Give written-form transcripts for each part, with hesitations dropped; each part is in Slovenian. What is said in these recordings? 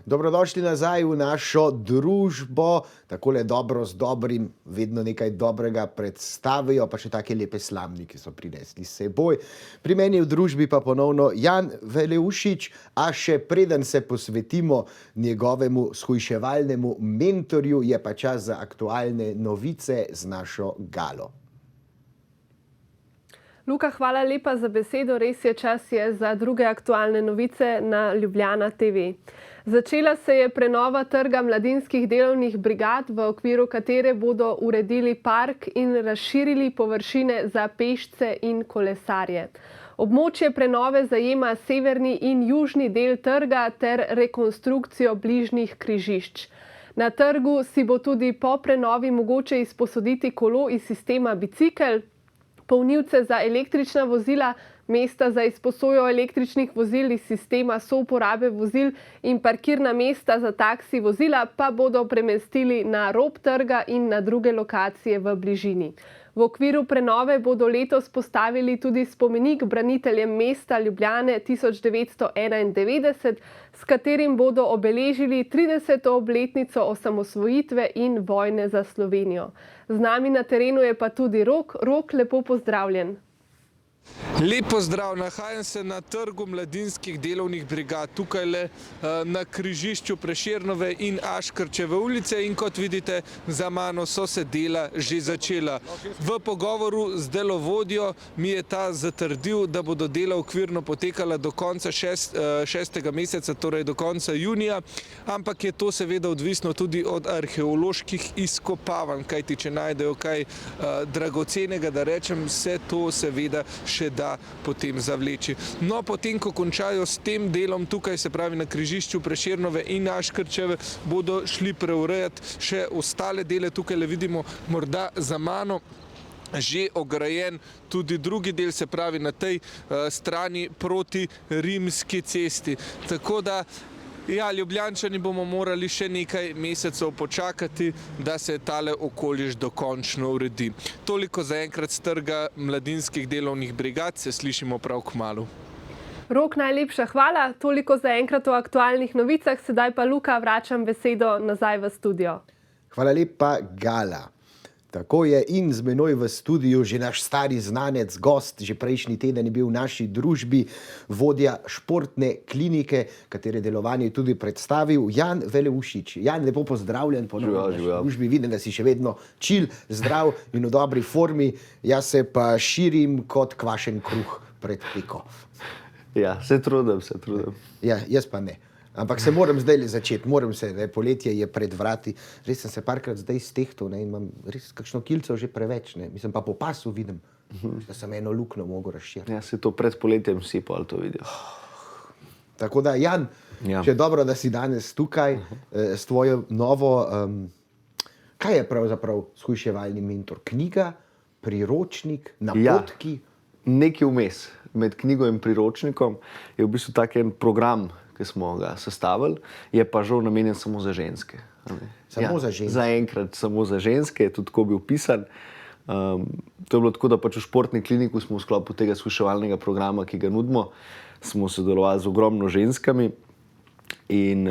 Dobrodošli nazaj v našo družbo. Takole dobro z dobrim, vedno nekaj dobrega predstavijo, pa še take lepe slamniki so prinesli s seboj. Pri meni v družbi pa ponovno Jan Veleušič, a še preden se posvetimo njegovemu shujševalnemu mentorju, je pa čas za aktualne novice z našo Galo. Luka, hvala lepa za besedo. Res je, čas je za druge aktualne novice na Ljubljana TV. Začela se je prenova trga mladinskih delovnih brigad, v okviru katere bodo uredili park in razširili površine za pešce in kolesarje. Območje prenove zajema severni in južni del trga ter rekonstrukcijo bližnjih križišč. Na trgu si bo tudi po prenovi mogoče izposoditi kolo iz sistema bicikel, polnilce za električna vozila, mesta za izposojo električnih vozil iz sistema souporabe vozil in parkirna mesta za taksi vozila pa bodo premestili na rob trga in na druge lokacije v bližini. V okviru prenove bodo letos postavili tudi spomenik braniteljem mesta Ljubljane 1991, s katerim bodo obeležili 30. obletnico osamosvojitve in vojne za Slovenijo. Z nami na terenu je pa tudi Rok. Rok, lepo pozdravljen. Lep pozdrav, nahajam se na trgu mladinskih delovnih brigad, tukaj na križišču Prešernove in Aškerčeve ulice in kot vidite, za mano so se dela že začela. V pogovoru z delovodjo mi je ta zatrdil, da bodo dela okvirno potekala do konca šestega meseca, torej do konca junija, ampak je to seveda odvisno tudi od arheoloških izkopavanj, kajti če najdejo kaj dragocenega, da rečem, se to seveda še da potem zavleči. No, potem, ko končajo s tem delom tukaj, se pravi na križišču Prešernove in Aškerčeve, bodo šli preurejati še ostale dele. Tukaj le vidimo morda za mano že ograjen tudi drugi del, se pravi na tej strani proti Rimski cesti. Tako da ja, Ljubljančani bomo morali še nekaj mesecev počakati, da se tale okoliš dokončno uredi. Toliko zaenkrat s trga mladinskih delovnih brigad, se slišimo prav kmalu. Rok, najlepša hvala. Toliko zaenkrat o aktualnih novicah, sedaj pa Luka, vračam besedo nazaj v studio. Hvala lepa, Gala. Tako je in z menoj v studiu že naš stari znanec, gost, že prejšnji teden je bil v naši družbi, vodja športne klinike, katere delovanje je tudi predstavil, Jan Veleušič. Jan, lepo pozdravljen ponovno v naši družbi. Vidim, da si še vedno čil, zdrav in v dobri formi. Jaz se pa širim kot kvašen kruh pred peko. Ja, se trudim. Ja, jaz pa ne. Ampak se moram zdaj začeti, poletje je pred vrati. Res sem se parkrat zdaj stehtal, in imam res kakšno kilco že preveč. Mislim pa po pasu vidim, da sem eno luknjo mogel razširiti. Ja, se to pred poletjem vsi pa to vidijo. Tako da, Jan, še dobro, da si danes tukaj s tvojo novo, kaj je pravzaprav shujševalni mentor? Knjiga, priročnik, napotki? Ja, nekaj vmes. Med knjigo in priročnikom je v bistvu tak en program, ki smo ga sestavili, je pa žal namenjen samo za ženske. Samo za ženske? Zaenkrat samo za ženske, je tudi tako bil pisan. To je bilo tako, da pač v športni kliniku smo v sklopu tega shujševalnega programa, ki ga nudimo, smo sodelovali z ogromno ženskami in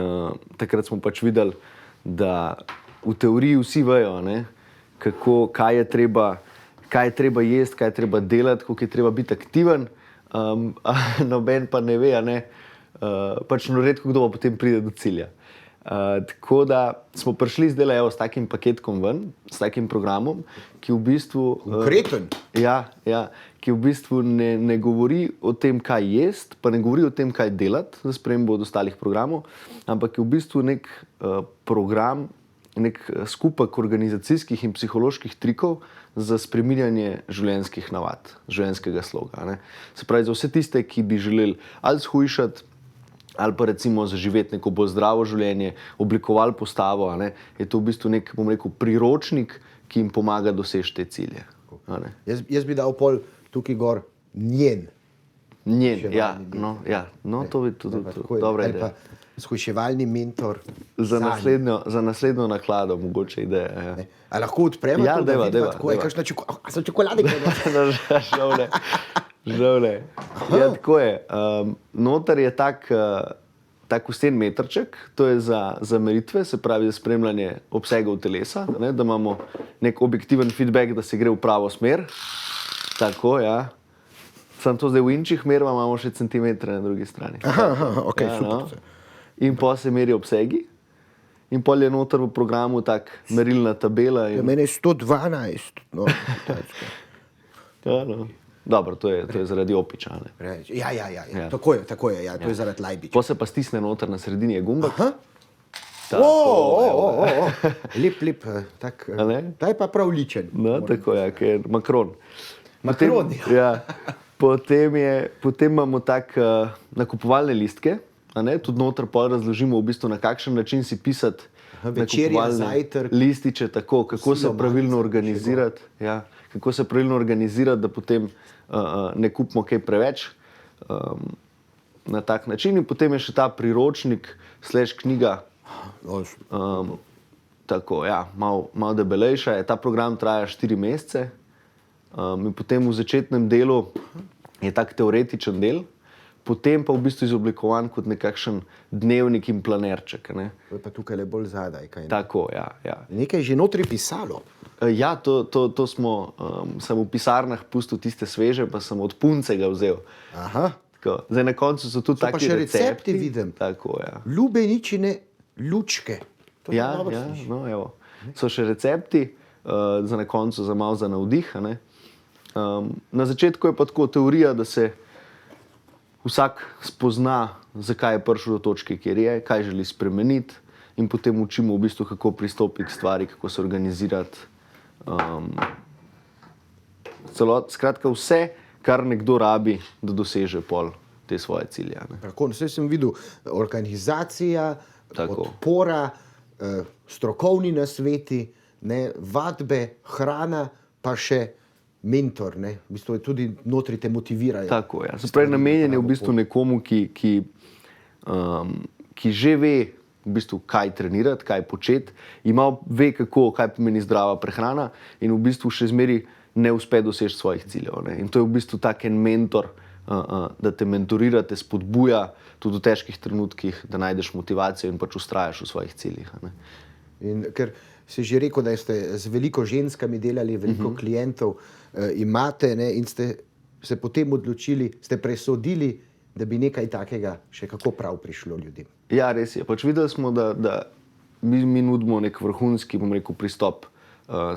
takrat smo pač videli, da v teoriji vsi vejo, kaj je treba jesti, kaj je treba delati, kako je treba biti aktiven, noben pa ne ve, pač redko kdo pa potem pride do cilja. Tako da smo prišli zdaj s takim paketkom ven, s takim programom, ki v bistvu... Konkreten? Ja, ki v bistvu ne govori o tem, kaj jesti, pa ne govori o tem, kaj delati za spremembo od ostalih programov, ampak je v bistvu nek program, nek skupek organizacijskih in psiholoških trikov za spreminjanje življenjskih navad, življenjskega sloga. Se pravi, za vse tiste, ki bi želeli ali shujšati, ali pa recimo zaživeti neko bolj zdravo življenje, oblikovali postavo, je to v bistvu nek, bom rekel, priročnik, ki jim pomaga doseči te cilje. Jaz bi dal pol tukaj gor njen. To bi tudi dobra ideja. Shujševalni mentor za naslednjo naklado, mogoče ideja. A lahko odpremo to, da vidimo, tako je, kakšna čokolade? Žal ne. Ja, tako je. Noter je tak tak usten metrček, to je za meritve, se pravi za spremljanje obsegov telesa, ne, da imamo nek objektiven feedback, da se gre v pravo smer. Tako, ja. Sam to zdaj v inčih merimo, imamo še centimetre na drugi strani. Aha, ok, Ja, super. no. In pa se meri obsegi. In pol je noter v programu tak merilna tabela. Ja, In, meni je 112. No, ja, no. Dobro, to je zaradi opiča. Ne. ja. Ja. Tako je, ja. To je zaradi lajbiča. Pa se pa stisne noter na sredini je gumbek. Aha. Lep, tak. A ne? Ta je pa prav ličen. No, tako je, ker je Macron. Macron, Ja. Potem imamo tak nakupovalne listke, a ne? Tudi noter pol razložimo v bistvu, na kakšen način si pisati večerja, nakupovalne zajtrk, lističe, tako, kako se kosilo, pravilno malico, organizirati, ja, kako se pravilno organizirati, da potem ne kupimo kaj preveč na tak način. In potem je še ta priročnik / knjiga, tako, ja, malo debelejša. Ta program traja 4 mesece. In potem v začetnem delu je tak teoretičen del, potem pa v bistvu izoblikovan kot nekakšen dnevnik in planerček. Ne? To je pa tukaj le bolj zadaj. Kaj, ne? Tako, ja. Nekaj je že notri pisalo. Ja, to smo, sem v pisarnah pustil tiste sveže, pa sem od punce ga vzel. Aha. Tako. Zdaj na koncu so tudi Pa taki še recepti vidim. Tako, ja. Lubeničine lučke. To Ja, dobro ja, sliši. no, evo. So še recepti, za na koncu za malo za navdih. A ne? Na začetku je pa tako teorija, da se vsak spozna, zakaj je prišel do točke, kjer je, kaj želi spremeniti, in potem učimo v bistvu, kako pristopiti k stvari, kako se organizirati. Skratka, vse, kar nekdo rabi, da doseže pol te svoje cilje. Ne? Tako, vse sem videl, organizacija, Tako. podpora, strokovni nasveti, ne, vadbe, hrana, pa še mentor. Ne. V bistvu je tudi notri te motivirajo. Tako, ja. Se pravi, namenjen je v bistvu nekomu, ki že ve, v bistvu, kaj trenirati, kaj početi, ve, kaj pomeni zdrava prehrana in v bistvu še zmeri ne uspe doseči svojih ciljev. Ne. In to je v bistvu tak en mentor, da te mentorira, te spodbuja tudi v težkih trenutkih, da najdeš motivacijo in pač ustrajaš v svojih ciljih. Ne. In ker si že rekel, da ste z veliko ženskami delali, veliko klientov imate, ne, in ste se potem odločili, ste presodili, da bi nekaj takega še kako prav prišlo ljudem. Ja, res je. Pač videli smo, da mi nudimo nek vrhunski, bom rekel, pristop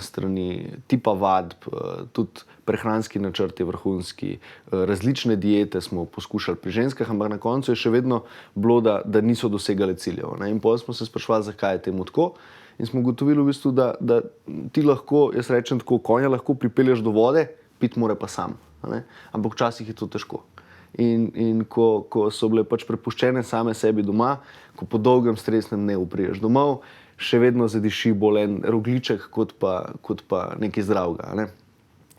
strani tipa vadb, tudi prehranski načrt je vrhunski, različne diete smo poskušali pri ženskah, ampak na koncu je še vedno bilo, da niso dosegale ciljev. Ne? In potem smo se sprašvali, zakaj je temu tako. In smo ugotovili v bistvu, da ti lahko, jaz rečem tako, konja lahko pripelješ do vode, pit mora pa sam. Ne? Ampak včasih je to težko. In ko so bile pač prepuščene same sebi doma, ko po dolgem stresnem dnevu prideš domov, še vedno zadiši bolj en rogljiček kot pa nekaj zdravega. Ne?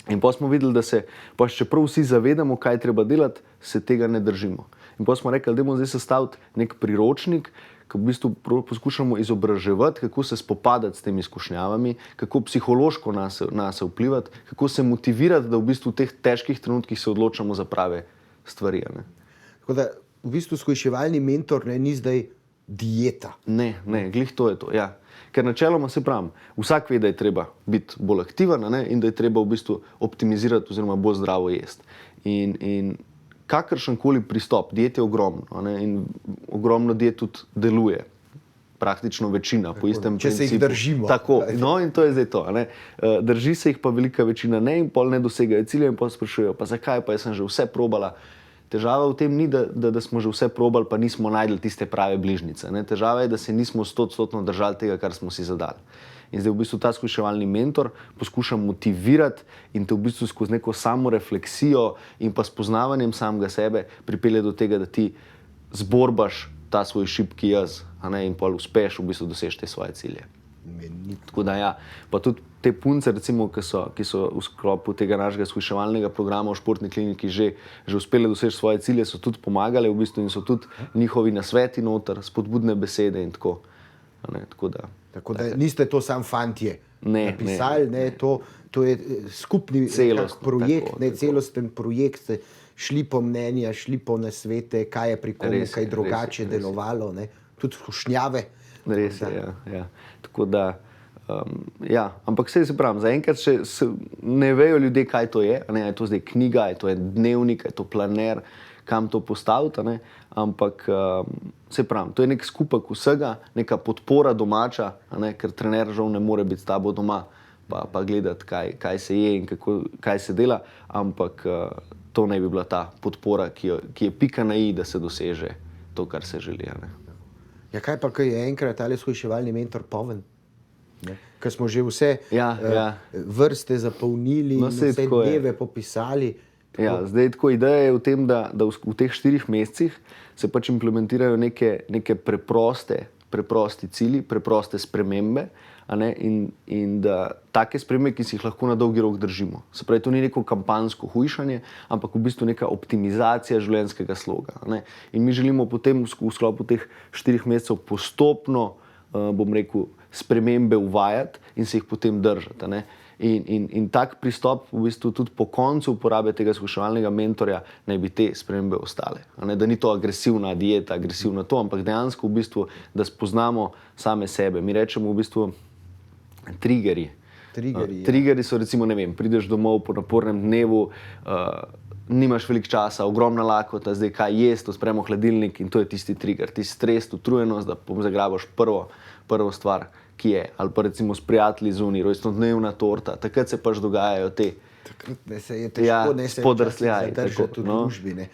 In potem smo videli, da se, pa čeprav vsi zavedamo, kaj treba delati, se tega ne držimo. In potem smo rekli, da bomo zdaj sestaviti nek priročnik, ko v bistvu poskušamo izobraževati, kako se spopadati s temi izkušnjavami, kako psihološko nase vplivati, kako se motivirati, da v bistvu v teh težkih trenutkih se odločamo za prave stvari. Ne? Tako da v bistvu shujševalni mentor ni zdaj dieta. Ne, glih to je to. Ja. Ker načeloma se pravim, vsak ve, da je treba biti bolj aktiven, ne, in da je treba v bistvu optimizirati oziroma bolj zdravo jesti. In kakršenkoli pristop, diet je ogromno, ne, in ogromno diet tudi deluje. Praktično večina, po istem če se jih principu. držimo. Tako, no in to je zdaj to. Ne. Drži se jih pa velika večina ne in pol ne dosegajo cilje in pol sprašujejo, pa zakaj, pa jaz sem že vse probala. Težava v tem ni, da smo že vse probali, pa nismo najdli tiste prave bližnjice. Ne. Težava je, da se nismo 100% držali tega, kar smo si zadali. In zdaj v bistvu ta shujševalni mentor poskuša motivirati in te v bistvu skozi neko samorefleksijo in pa spoznavanjem samega sebe pripelje do tega, da ti zborbaš ta svoj šibki jaz, in pol uspeš v bistvu doseči te svoje cilje. Tako da ja, pa tudi te punce, recimo, ki so v sklopu tega našega shujševalnega programa v športni kliniki že uspele doseči svoje cilje, so tudi pomagale v bistvu in so tudi njihovi nasveti noter, spodbudne besede in tako. Tako da niste to sam fantje napisali, ne. To je skupni projekt, celosten projekt, šli po mnenja, šli po nasvete, kaj je pri komu kaj drugače delovalo, ne? Tudi skušnjave. Res je, ja. Tako da, ampak se pravim, zaenkrat še ne vejo ljudje, kaj to je, ne? Je to zdaj knjiga, je to dnevnik, je to planer, kam to postaviti, ne? Ampak se pravim, to je nek skupek vsega, neka podpora domača, ne? Ker trener žal ne more biti s tabo doma, pa gledati, kaj se je in kaj se dela, ampak to naj bi bila ta podpora, ki je pika na i, da se doseže to, kar se želi. Ne? Ja, kaj pa, ko je enkrat ali shujševalni mentor poln? Ker smo že vse vrste zapolnili, vse dneve popisali. Ja, zdaj tako ideja je v tem, da v teh 4 mesecih se pač implementirajo neke preprosti cilji, preproste spremembe, in da take spremembe, ki si jih lahko na dolgi rok držimo. Se pravi, to ni neko kampanjsko hujšanje, ampak v bistvu neka optimizacija življenjskega sloga. In mi želimo potem v sklopu teh 4 mesecev postopno, bom rekel, spremembe uvajati in se jih potem držati. In tak pristop v bistvu tudi po koncu uporabe tega skuševalnega mentorja naj bi te spremembe ostale. Da ni to agresivna dieta, agresivna to, ampak dejansko v bistvu, da spoznamo same sebe. Mi rečemo v bistvu triggerji. Triggerji so recimo, ne vem, prideš domov po napornem dnevu, nimaš veliko časa, ogromna lakota, zdaj kaj jesti, odpremo hladilnik in to je tisti trigger, tisti stres, utrujenost, da zagrabaš prvo stvar, ki je, ali pa recimo s prijatelji zunaj, rojstnodnevna torta, takrat se pač dogajajo te se je težko spodrsljaji zadržati v družbi.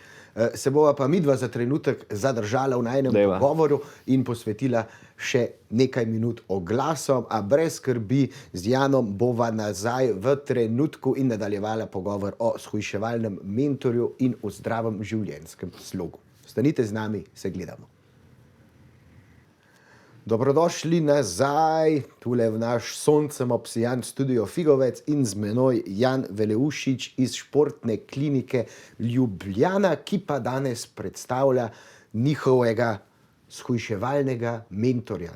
Se bova pa midva za trenutek zadržala v najnem pogovoru in posvetila še nekaj minut oglasom, a brez skrbi, z Janom bova nazaj v trenutku in nadaljevala pogovor o shujševalnem mentorju in o zdravem življenjskem slogu. Ostanite z nami, se gledamo. Dobrodošli nazaj, tule v naš soncem obsijan studio Figovec in z menoj Jan Veleušič iz Športne klinike Ljubljana, ki pa danes predstavlja njihovega shujševalnega mentorja.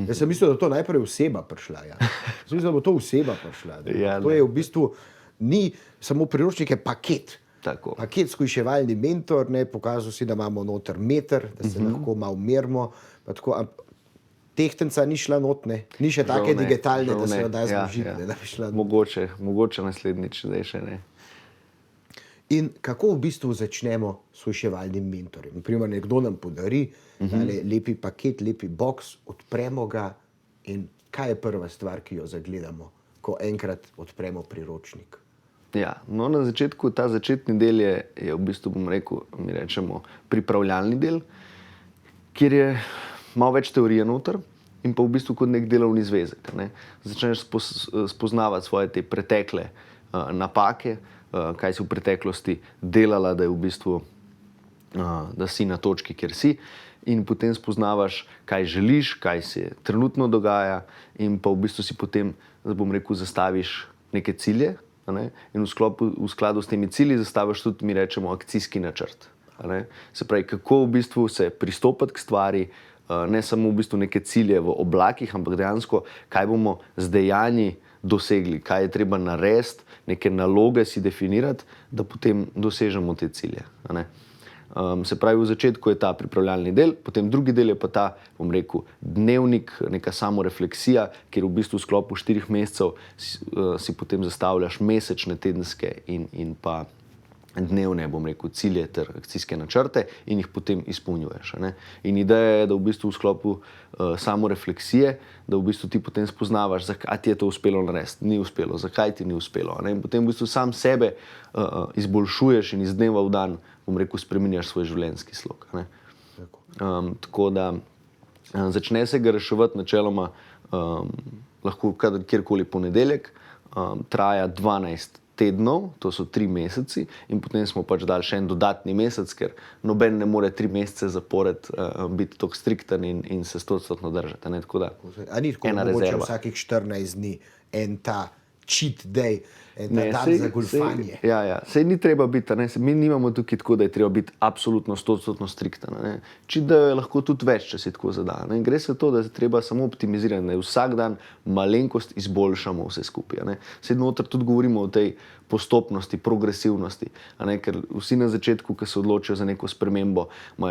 Jaz sem mislil, da to najprej oseba prišla. Jaz mislim, da bo to oseba prišla. To je v bistvu, ni samo priročnik, je paket. Paket shujševalni mentor, pokazal si, da imamo noter meter, da se lahko malo merimo, pa tako. Tehtenca ni šla not, ni še take digitalne, da se jo da zložiti. Mogoče naslednjič, zdaj še ne. In kako v bistvu začnemo s shujševalnim mentorjem? Naprimer, nekdo nam podari lepi paket, lepi boks, odpremo ga in kaj je prva stvar, ki jo zagledamo, ko enkrat odpremo priročnik? Ja, no na začetku, ta začetni del je v bistvu, bom rekel, mi rečemo pripravljalni del, kjer je malo več teorije noter in pa v bistvu kot nek delovni zvezek. Začneš spoznavati svoje te pretekle napake, kaj si v preteklosti delala, da je v bistvu, da si na točki, kjer si, in potem spoznavaš, kaj želiš, kaj se trenutno dogaja in pa v bistvu si potem, bom rekel, zastaviš neke cilje, in v skladu s temi cilji zastaviš tudi, mi rečemo, akcijski načrt. Se pravi, kako v bistvu se pristopati k stvari, ne samo v bistvu neke cilje v oblakih, ampak dejansko, kaj bomo z dejanji dosegli, kaj je treba narediti, neke naloge si definirati, da potem dosežemo te cilje. Se pravi, v začetku je ta pripravljalni del, potem drugi del je pa ta, bom rekel, dnevnik, neka samorefleksija, kjer v bistvu v sklopu 4 mesecev si potem zastavljaš mesečne, tedenske in pa dnevne, bom rekel, cilje ter akcijske načrte in jih potem izpolnjuješ. In ideja je, da v bistvu v sklopu samorefleksije, da v bistvu ti potem spoznavaš, zakaj ti je to uspelo narediti, ni uspelo, zakaj ti ni uspelo. In potem v bistvu sam sebe izboljšuješ in iz dneva v dan, bom rekel, spreminjaš svoj življenjski slog. Tako da začne se ga reševati načeloma lahko kjerkoli ponedeljek, traja 12 tednov, to so 3 meseci in potem smo pač dali še en dodatni mesec, ker noben ne more 3 mesece zapored biti tako strikten in se 100% držati. A ni tako mogoče vsakih 14 dni en ta cheat day, Dan za golfanje. Sej ni treba biti, ne? Mi nimamo tukaj tako, da je treba biti absolutno 100% strikten. Če da je lahko tudi več, če si tako zada. Ne? Gre se to, da je treba samo optimizirati, da vsak dan malenkost izboljšamo vse skupaj. Sej noter tudi govorimo o tej postopnosti, progresivnosti, ker vsi na začetku, ki se odločijo za neko spremembo,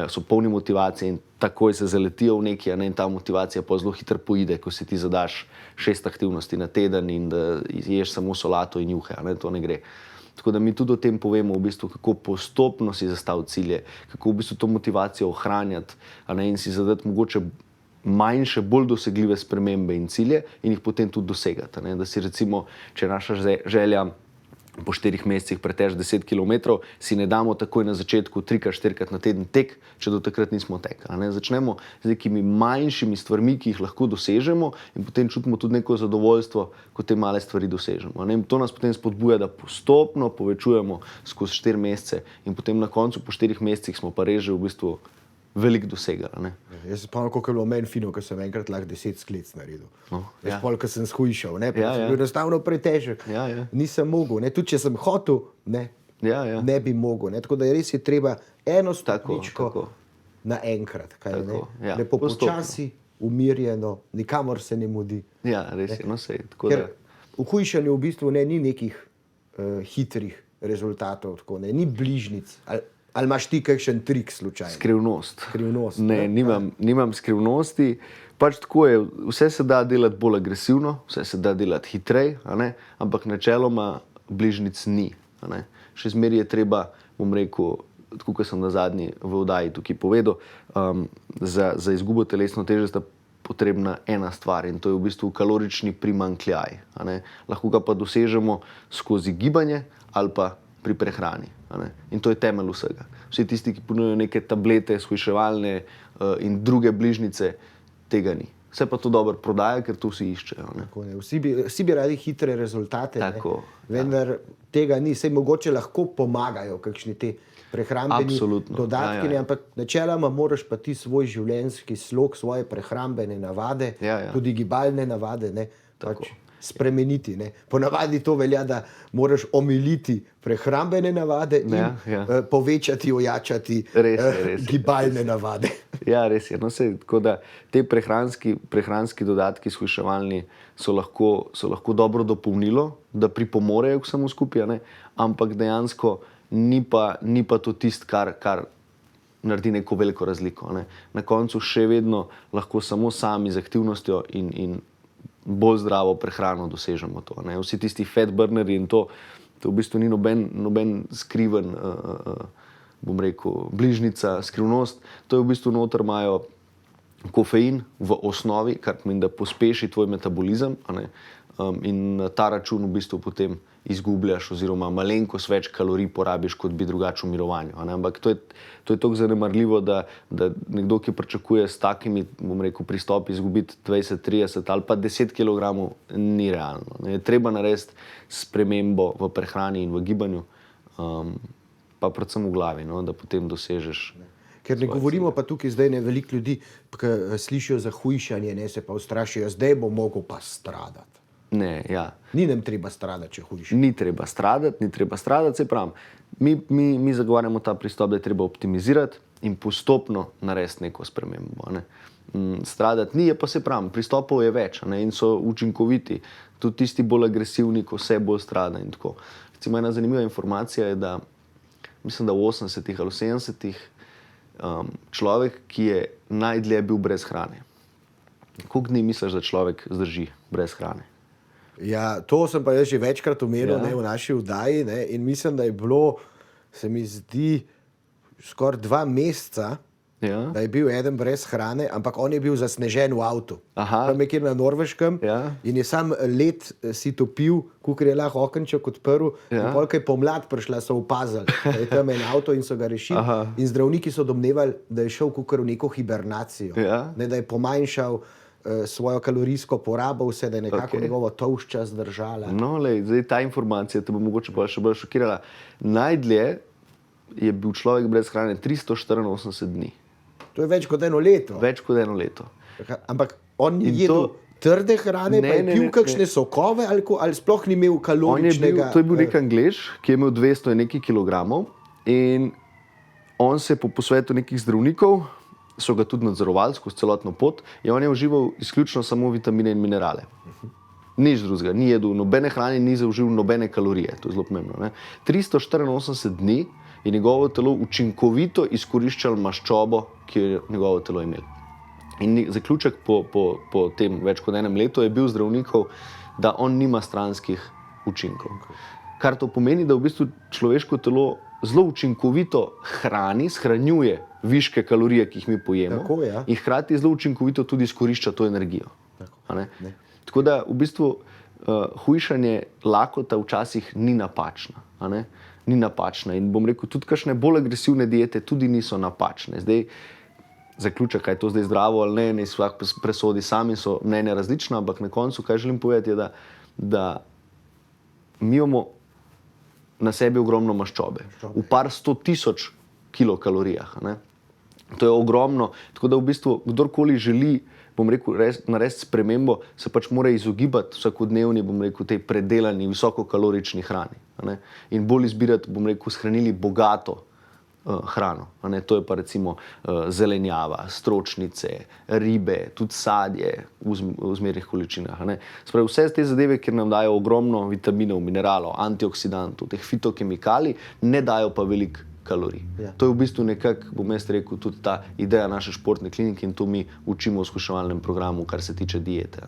so polni motivacije in takoj se zaletijo v nekaj, in ta motivacija pa zelo hitro poide, ko si ti zadaš 6 aktivnosti na teden in da ješ samo solato in juhe, to ne gre. Tako da mi tudi o tem povemo, v bistvu, kako postopno si zastaviti cilje, kako v bistvu to motivacijo ohranjati, in si zadati mogoče manjše, bolj dosegljive spremembe in cilje in jih potem tudi dosegati. Da si recimo, če je naša želja po 4 mesecih preteč 10 km, si ne damo takoj na začetku 3-4 na teden tek, če do takrat nismo tekli. Začnemo z nekimi manjšimi stvarmi, ki jih lahko dosežemo in potem čutimo tudi neko zadovoljstvo, ko te male stvari dosežemo. To nas potem spodbuja, da postopno povečujemo skozi 4 mesece in potem na koncu po 4 mesecih smo pa res že v bistvu veliko dosegali. Jaz se spomnim, kako je bilo meni fino, ko sem enkrat lahko 10 sklec naredil. Ko sem shujšal, sem bil enostavno pretežek. Nisem mogel, tudi če sem hotel, ne bi mogel. Tako da res je treba eno stopničko naenkrat. Lepo počasi, umirjeno, nikamor se ne mudi. Ja, res je. Ker v hujšanju v bistvu ni nekih hitrih rezultatov, ni bližnic. Ali imaš ti kakšen trik slučajno? Skrivnost. Ne, nimam skrivnosti. Pač tako je, vse se da delati bolj agresivno, vse se da delati hitreje, ampak načeloma bližnic ni. Še zmeraj je treba, bom rekel, tako kot sem na zadnji v oddaji tukaj povedal, za izgubo telesno teže sta potrebna ena stvar in to je v bistvu kalorični primanjkljaj. Lahko ga pa dosežemo skozi gibanje ali pa pri prehrani. In to je temelj vsega. Vsi tisti, ki ponujajo neke tablete, shujševalne in druge bližnjice, tega ni. Vse pa to dobro prodaja, ker to vsi iščejo. Vsi bi radi hitre rezultate, vendar tega ni. Sej mogoče lahko pomagajo kakšni te prehrambeni dodatki, ampak načeloma moraš pa ti svoj življenjski slog, svoje prehrambene navade, tudi gibalne navade, spremeniti. Ponavadi to velja, da moraš omiliti prehrambene navade in povečati, ojačati gibalne navade. Ja, res je. Tako da te prehranski dodatki shujševalni so lahko dobro dopolnilo, da pripomorejo k vsemu skupaj, ampak dejansko ni pa to tisto, kar naredi neko veliko razliko. Na koncu še vedno lahko samo sami z aktivnostjo in bolj zdravo prehrano dosežemo to. Vsi tisti fat burnerji in to v bistvu ni noben skriven, bom rekel, bližnica, skrivnost. To je v bistvu noter imajo kofein v osnovi, kar pomeni, da pospeši tvoj metabolizem, in na ta račun v bistvu potem izgubljaš oziroma malenkost več kalorij porabiš, kot bi drugače v mirovanju. Ampak to je toliko zanemarljivo, da nekdo, ki pričakuje s takimi, bom rekel, pristopi izgubiti 20, 30 ali pa 10 kg, ni realno. Je treba narediti spremembo v prehrani in v gibanju, pa predvsem v glavi, da potem dosežeš. Ker ne govorimo pa tukaj zdaj veliko ljudi, ki slišijo za hujšanje, se pa ustrašijo, zdaj bo mogel pa stradati. Ne, ja. Ni nam treba stradati, če hujšamo. Ni treba stradati, se pravi. Mi zagovarjamo ta pristop, da je treba optimizirati in postopno narediti neko spremembo. Stradati ni, pa se pravi, pristopov je več in so učinkoviti. Tudi tisti bolj agresivni, ko vse bolj strada in tako. Recimo ena zanimiva informacija je, da mislim, da v 80-ih ali 70-ih človek, ki je najdlje bil brez hrane. Koliko dni misliš, da človek zdrži brez hrane? Ja, to sem pa jaz že večkrat omenil v naši oddaji in mislim, da je bilo, se mi zdi, skoraj 2 meseca, da je bil eden brez hrane, ampak on je bil zasnežen v avtu. Tam nekje na Norveškem in je sam led si topil, kukor je lahko okenček odprl in potem, ko je pomlad prišla, so opazili, da je tam en avto in so ga rešili. In zdravniki so domnevali, da je šel kukor v neko hibernacijo, da je pomanjšal svojo kalorijsko porabo, vse, da je nekako njegovo tolšča zdržala. No, zdaj ta informacija te bo mogoče pa še bolj šokirala. Najdlje je bil človek brez hrane 384 dni. To je več kot 1 leto. Več kot 1 leto. Ampak on je jedel trde hrane, pa je pil kakšne sokove ali sploh ni imel kaloričnega? To je bil nek Anglež, ki je imel 200 in nekaj kilogramov in on se je po posvetu nekih zdravnikov, so ga tudi nadzorovali skozi celotno pot, in on je užival izključno samo vitamine in minerale. Nič drugega, ni jedel nobene hrane, ni zaužil nobene kalorije, to je zelo pomembno. Ne? 384 dni je njegovo telo učinkovito izkoriščalo maščobo, ki je njegovo telo imelo. In zaključek po tem več kot enem letu je bil zdravnikov, da on nima stranskih učinkov. Kar to pomeni, da v bistvu človeško telo zelo učinkovito shranjuje viške kalorije, ki jih mi pojemo. Tako, ja. In hkrati zelo učinkovito tudi izkorišča to energijo. Tako da v bistvu hujšanje lakota včasih ni napačna. Ni napačna. In bom rekel, tudi kakšne bolj agresivne diete tudi niso napačne. Zdaj, zaključek, kaj je to zdaj zdravo ali ne, naj vsak presodi sami, so mnenja različna, ampak na koncu, kaj želim povedati, je, da mi imamo na sebi ogromno maščobe. V par 100.000 kilokalorijah. To je ogromno, tako da v bistvu kdorkoli želi, bom rekel, narediti spremembo, se pač mora izogibati vsakodnevni, bom rekel, tej predelani, visokokalorični hrani. In bolj izbirati, bom rekel, shranili bogato hrano. To je pa recimo zelenjava, stročnice, ribe, tudi sadje v zmernih količinah. Spravi, vse te zadeve, ker nam dajo ogromno vitaminov, mineralov, antioksidantov, teh fitokemikalij, ne dajo pa veliko kalorij. Ja. To je v bistvu nekako, bom jaz rekel, tudi ta ideja naše športne klinike in to mi učimo v skuševalnem programu, kar se tiče diete.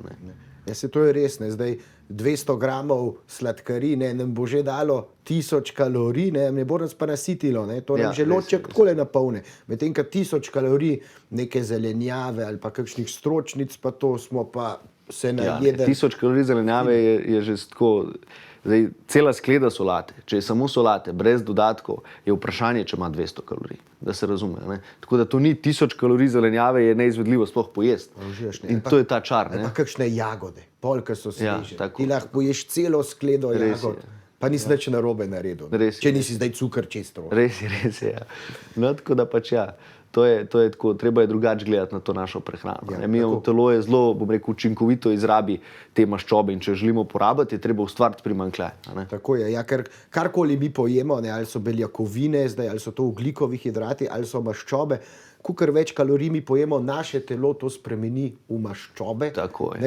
Ja, se to je res, ne? Zdaj 200 gramov sladkarij nam bo že dalo 1000 kalorij, ne bo nas pa nasitilo, to nam želodček takole napolne. Medtem, ko 1000 kalorij neke zelenjave ali pa kakšnih stročnic, pa to smo pa se najedli. 1000 kalorij zelenjave je že tako. Zdaj, cela skleda solate, če je samo solate, brez dodatkov, je vprašanje, če ima 200 kalorij, da se razume. Tako da to ni 1000 kalorij zelenjave, je neizvedljivo sploh pojesti. In to je ta čar. Pa kakšne jagode, polka so sveže. Ti lahko poješ celo skledo jagod, pa nisi nič narobe naredil. Če nisi zdaj cukr često. Res je. No, tako da pač ja. To je tako, treba je drugače gledati na to našo prehrano. Telo je zelo, bom rekel, učinkovito izrabi te maščobe in če želimo porabiti, je treba ustvariti primanjkljaj. Tako je, ja, ker karkoli mi pojemo, ali so beljakovine, ali so to ogljikovi hidrati, ali so maščobe, kakor več kalorij mi pojemo, naše telo to spremeni v maščobe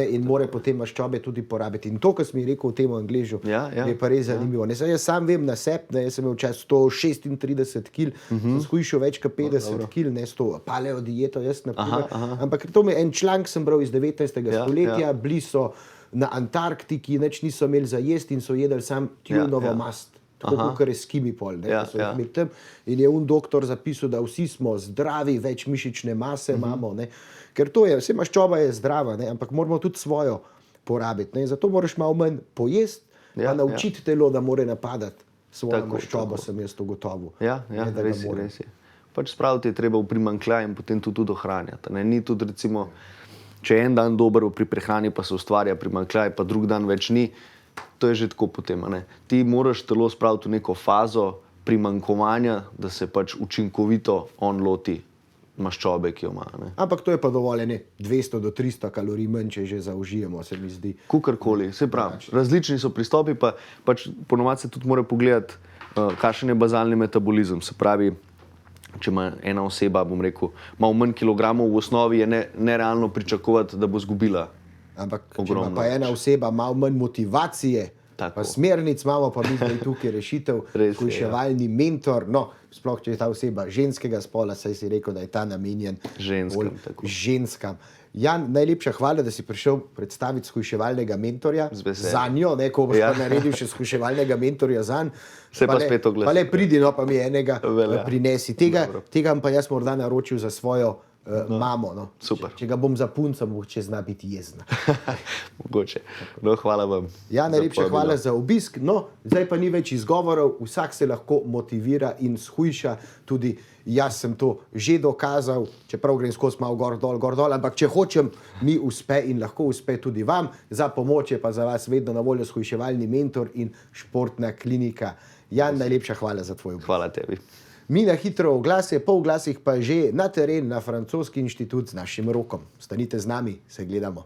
in more potem maščobe tudi porabiti. In to, kar sem rekel v tem Angležu, je pa res zanimivo. Jaz sam vem na sebi, jaz sem imel včasih 136 kil, sem shujšal več kot 50 kil, s to paleo dieto, jaz naprimer. Ampak to mi en članek sem bral iz 19. stoletja, bili so na Antarktiki, nič niso imeli za jesti in so jedli sam tjunovo mast. Tako kot eskimi pol, so jih imeli tam. In je doktor zapisal, da vsi smo zdravi, več mišične mase imamo, ker to je, vse maščoba je zdrava, ampak moramo tudi svojo porabiti. Zato moraš malo manj pojesti, pa naučiti telo, da more napadati svojo maščobo, sem jaz ugotovil. Res je. Pač spraviti je treba v primanjkljaj in potem to tudi ohranjati. Ni tudi recimo, če je en dan dober pri prehrani, pa se ustvarja primanjkljaj, pa drug dan več ni, to je že tako potem. Ti moraš telo spraviti v neko fazo primanjkovanja, da se pač učinkovito on loti maščobe, ki jo ima. Ampak to je pa dovolj, 200 do 300 kalorij manj, če že zaužijemo, se mi zdi. Kukorkoli, se pravi, različni so pristopi, pa pač ponovadi se tudi mora pogledati, kakšen je bazalni metabolizem. Se pravi, če ima ena oseba, bom rekel, malo manj kilogramov v osnovi, je nerealno pričakovati, da bo izgubila. Ampak če ima pa ena oseba malo manj motivacije, pa smernic imamo, pa mi zdaj tukaj rešitev, skuševalni mentor, sploh če je ta oseba ženskega spola, saj si rekel, da je ta namenjen ženskam. Jan, najlepša hvala, da si prišel predstaviti skuševalnega mentorja za njo, ko boš pa naredil še skuševalnega mentorja za njo. Se pa spet oglasi. Pa le pridi, pa mi enega prinesi. Tega pa jaz morda naročil za svojo mamo. Če ga bom za punco, če zna biti jezna. Mogoče. Hvala vam. Ja, najlepša hvala za obisk. Zdaj pa ni več izgovorov, vsak se lahko motivira in shujša. Tudi jaz sem to že dokazal, čeprav grem skozi malo gor dol, ampak če hočem, mi uspe in lahko uspe tudi vam. Za pomoč je pa za vas vedno na voljo shujševalni mentor in športna klinika. Jan, najlepša hvala za tvoj obisk. Hvala tebi. Mi na hitro oglase, po oglasih pa že na teren na Francoski inštitut z našim Rokom. Stanite z nami, se gledamo.